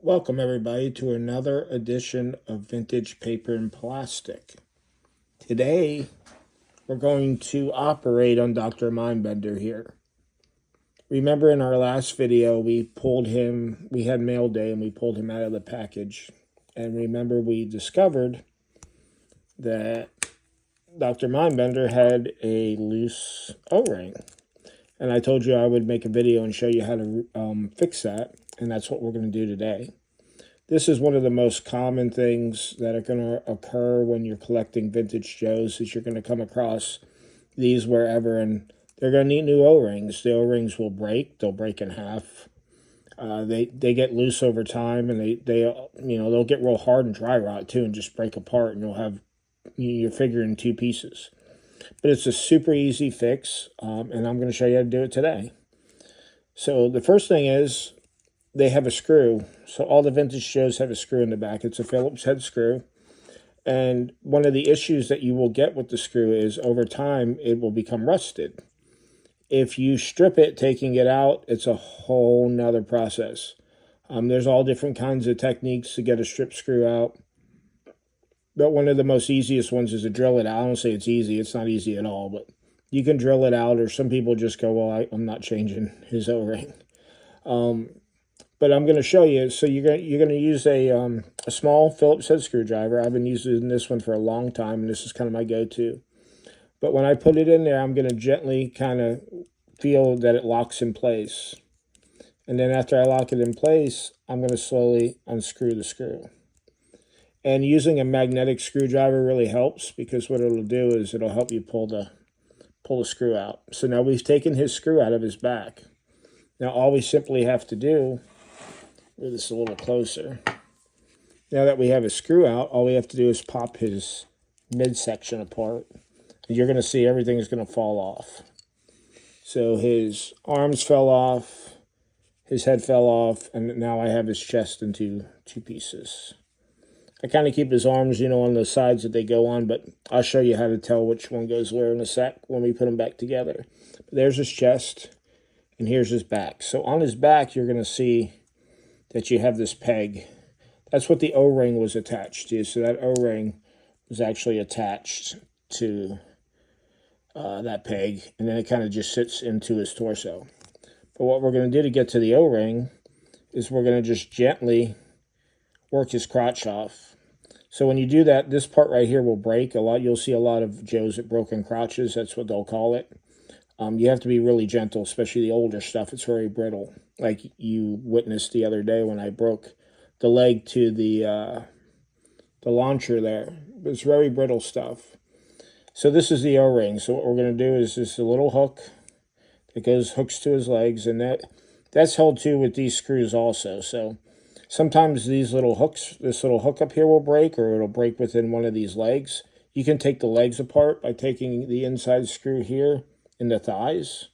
Welcome everybody to another edition of Vintage Paper and Plastic. Today we're going to operate on Dr. Mindbender here. Remember in our last video we had mail day and we pulled him out of the package. And remember we discovered that Dr. Mindbender had a loose O-ring. And I told you I would make a video and show you how to fix that. And that's what we're going to do today. This is one of the most common things that are going to occur when you're collecting vintage Joes, is you're going to come across these wherever, and they're going to need new O-rings. The O-rings will break. They'll break in half. They get loose over time, and they'll get real hard and dry rot too, and just break apart, and you'll have your figure in two pieces. But it's a super easy fix, and I'm going to show you how to do it today. So the first thing is, they have a screw. So all the vintage Joes have a screw in the back. It's a Phillips head screw. And one of the issues that you will get with the screw is over time it will become rusted. If you strip it, taking it out, it's a whole nother process. There's all different kinds of techniques to get a strip screw out. But one of the most easiest ones is to drill it out. I don't say it's easy. It's not easy at all. But you can drill it out, or some people just go, well, I'm not changing his O-ring. But I'm going to show you. So you're going to use a small Phillips head screwdriver. I've been using this one for a long time, and this is kind of my go-to. But when I put it in there, I'm going to gently kind of feel that it locks in place. And then after I lock it in place, I'm going to slowly unscrew the screw. And using a magnetic screwdriver really helps, because what it'll do is it'll help you pull the screw out. So now we've taken his screw out of his back. Now all we simply have to do, move this a little closer. Now that we have his screw out, all we have to do is pop his midsection apart. And you're going to see everything is going to fall off. So his arms fell off, his head fell off, and now I have his chest in two pieces. I kind of keep his arms, on the sides that they go on, but I'll show you how to tell which one goes where in a sec when we put them back together. But there's his chest, and here's his back. So on his back, you're going to see that you have this peg. That's what the O-ring was attached to. So that O-ring was actually attached to that peg, and then it kind of just sits into his torso. But what we're going to do to get to the O-ring is we're going to just gently work his crotch off. So when you do that, this part right here will break a lot. You'll see a lot of Joes at broken crotches. That's what they'll call it. You have to be really gentle, especially the older stuff. It's very brittle, like you witnessed the other day when I broke the leg to the launcher there. It's very brittle stuff. So this is the O-ring. So what we're going to do is this a little hook that hooks to his legs, and that's held too with these screws also. So sometimes these little hooks, this little hook up here will break, or it'll break within one of these legs. You can take the legs apart by taking the inside screw here in the thighs,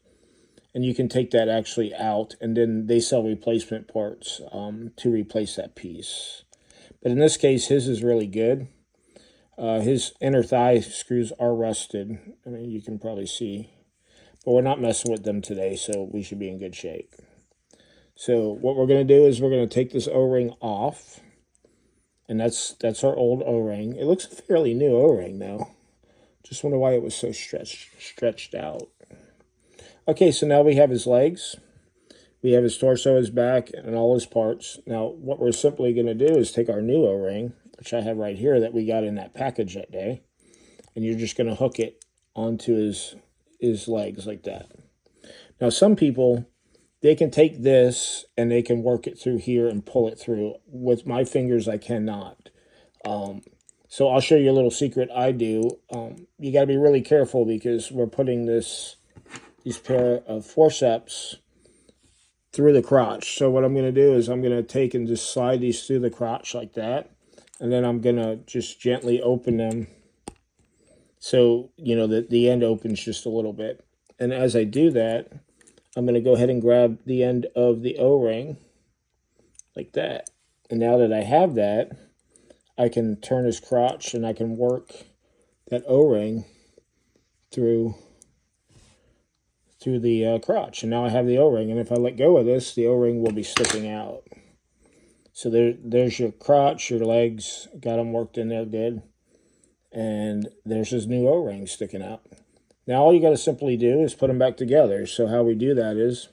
and you can take that actually out, and then they sell replacement parts to replace that piece. But in this case, his is really good. His inner thigh screws are rusted. I mean, you can probably see, but we're not messing with them today, so we should be in good shape. So what we're going to do is we're going to take this O-ring off, and that's our old O-ring. It looks a fairly new O-ring though. Just wonder why it was so stretched out. Okay, so now we have his legs. We have his torso, his back, and all his parts. Now, what we're simply going to do is take our new O-ring, which I have right here that we got in that package that day, and you're just going to hook it onto his legs like that. Now, some people, they can take this and they can work it through here and pull it through. With my fingers, I cannot. So I'll show you a little secret I do. You got to be really careful, because we're putting these pair of forceps through the crotch. So what I'm going to do is I'm going to take and just slide these through the crotch like that. And then I'm going to just gently open them so, the end opens just a little bit. And as I do that, I'm going to go ahead and grab the end of the O-ring like that. And now that I have that, I can turn his crotch and I can work that O-ring through the crotch. And now I have the O-ring. And if I let go of this, the O-ring will be sticking out. So there's your crotch, your legs, got them worked in there good. And there's his new O-ring sticking out. Now all you got to simply do is put them back together. So how we do that is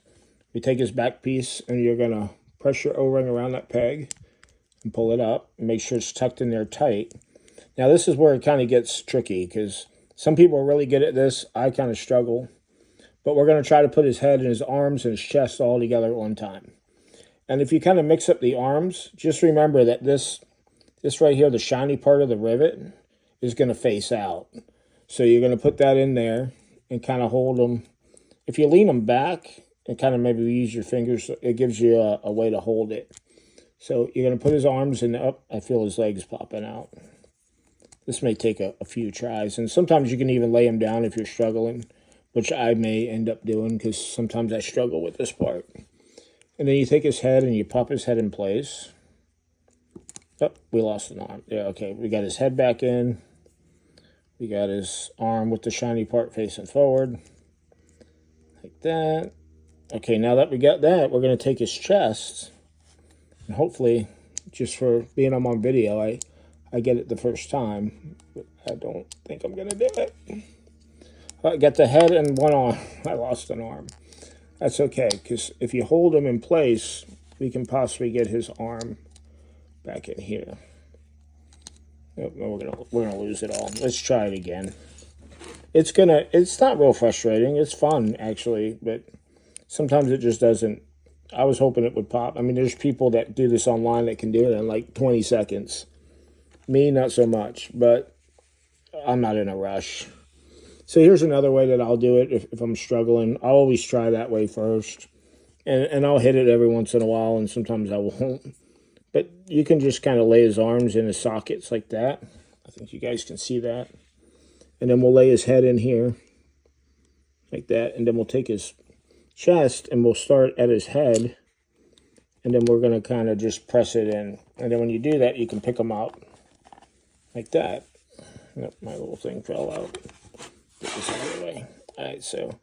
we take his back piece and you're going to press your O-ring around that peg and pull it up and make sure it's tucked in there tight. Now this is where it kind of gets tricky because some people are really good at this. I kind of struggle. But we're going to try to put his head and his arms and his chest all together at one time. And if you kind of mix up the arms, just remember that this right here, the shiny part of the rivet, is going to face out. So you're going to put that in there and kind of hold them. If you lean them back and kind of maybe use your fingers, it gives you a way to hold it. So you're going to put his arms in. Up. I feel his legs popping out. This may take a few tries. And sometimes you can even lay him down if you're struggling, which I may end up doing because sometimes I struggle with this part. And then you take his head and you pop his head in place. Oh, we lost an arm. Yeah, okay. We got his head back in. We got his arm with the shiny part facing forward. Like that. Okay, now that we got that, we're going to take his chest. And hopefully, just for being on video, I get it the first time. But I don't think I'm going to do it. I got the head and one arm. I lost an arm. That's okay, because if you hold him in place, we can possibly get his arm back in here. Oh, we're gonna lose it all. Let's try it again. It's not real frustrating. It's fun actually, but sometimes it just doesn't. I was hoping it would pop. I mean, there's people that do this online that can do it in like 20 seconds. Me, not so much, but I'm not in a rush. So here's another way that I'll do it if I'm struggling. I'll always try that way first. And I'll hit it every once in a while, and sometimes I won't. But you can just kind of lay his arms in his sockets like that. I think you guys can see that. And then we'll lay his head in here like that. And then we'll take his chest and we'll start at his head. And then we're going to kind of just press it in. And then when you do that, you can pick them out like that. Nope, my little thing fell out. Get this out of the way. All right, so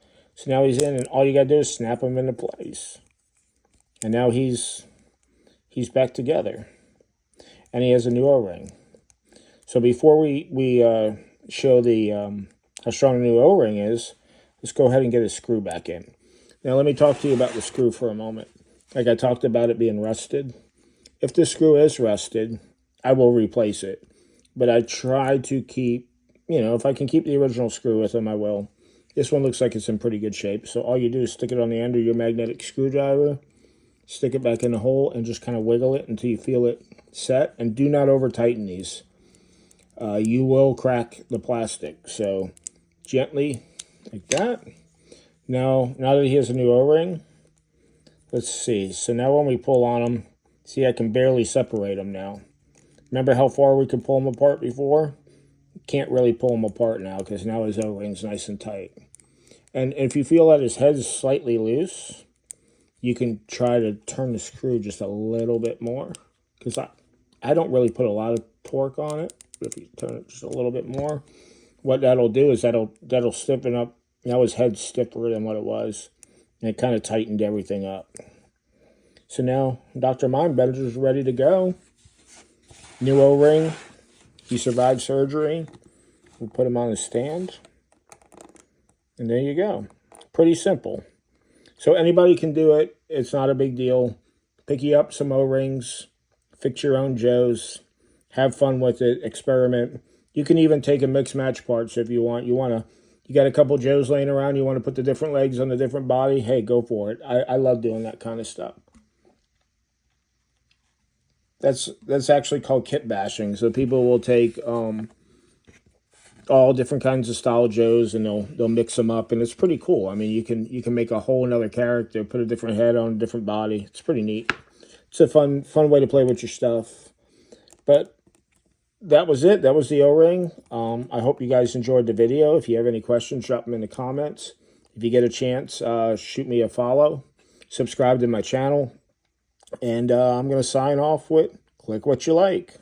now he's in, and all you got to do is snap him into place. And now he's back together. And he has a new O-ring. So before we show the how strong the new O-ring is, let's go ahead and get his screw back in. Now let me talk to you about the screw for a moment. Like I talked about it being rusted. If the screw is rusted, I will replace it. But I try to keep, if I can keep the original screw with them, I will. This one looks like it's in pretty good shape. So all you do is stick it on the end of your magnetic screwdriver, stick it back in the hole, and just kind of wiggle it until you feel it set. And do not over tighten these. You will crack the plastic. So gently, like that. Now that he has a new O-ring, let's see. So now when we pull on him, see I can barely separate them now. Remember how far we could pull them apart before? Can't really pull them apart now because now his O-ring's nice and tight. And if you feel that his head's slightly loose, you can try to turn the screw just a little bit more. Because I don't really put a lot of torque on it. But if you turn it just a little bit more, what that'll do is that'll stiffen up. Now his head's stiffer than what it was. And it kind of tightened everything up. So now Dr. Mindbender is ready to go. New O-ring. He survived surgery. We'll put him on a stand. And there you go. Pretty simple. So anybody can do it. It's not a big deal. Pick you up some O-rings. Fix your own Joes. Have fun with it. Experiment. You can even take and mix match parts if you want. You got a couple Joes laying around. You want to put the different legs on the different body. Hey, go for it. I love doing that kind of stuff. That's actually called kit bashing. So people will take all different kinds of style Joes and they'll mix them up, and it's pretty cool. I mean, you can make a whole another character, put a different head on a different body. It's pretty neat. It's a fun way to play with your stuff. But that was it. That was the O-ring. I hope you guys enjoyed the video. If you have any questions, drop them in the comments. If you get a chance, shoot me a follow. Subscribe to my channel. And I'm going to sign off with click what you like.